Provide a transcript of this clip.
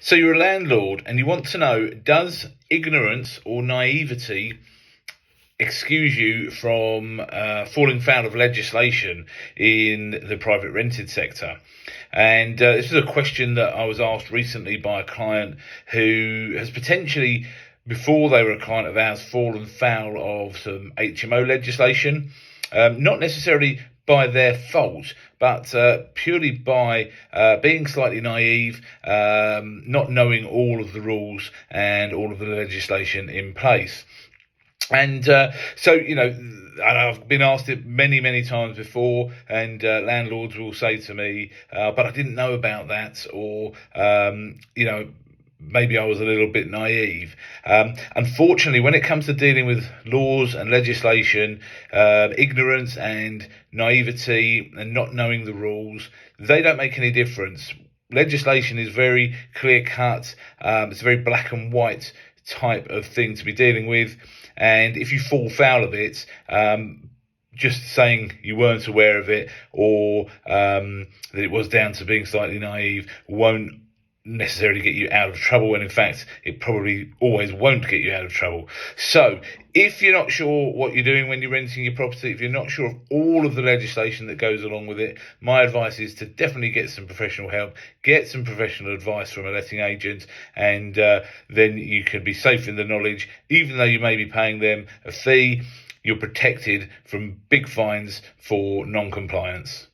So you're a landlord and you want to know, does ignorance or naivety excuse you from falling foul of legislation in the private rented sector? And this is a question that I was asked recently by a client who has potentially, before they were a client of ours, fallen foul of some HMO legislation. Not necessarily by their fault, but purely by being slightly naive, not knowing all of the rules and all of the legislation in place. And so, I've been asked it many, many times before, and landlords will say to me, but I didn't know about that, or, maybe I was a little bit naive. Unfortunately, when it comes to dealing with laws and legislation, ignorance and naivety and not knowing the rules, they don't make any difference. Legislation is very clear cut. It's a very black and white type of thing to be dealing with. And if you fall foul of it, just saying you weren't aware of it, or that it was down to being slightly naive, won't necessarily get you out of trouble, and in fact it probably always won't get you out of trouble. So if you're not sure what you're doing when you're renting your property, if you're not sure of all of the legislation that goes along with it, my advice is to definitely get some professional help, get some professional advice from a letting agent, and then you can be safe in the knowledge. Even though you may be paying them a fee, you're protected from big fines for non-compliance.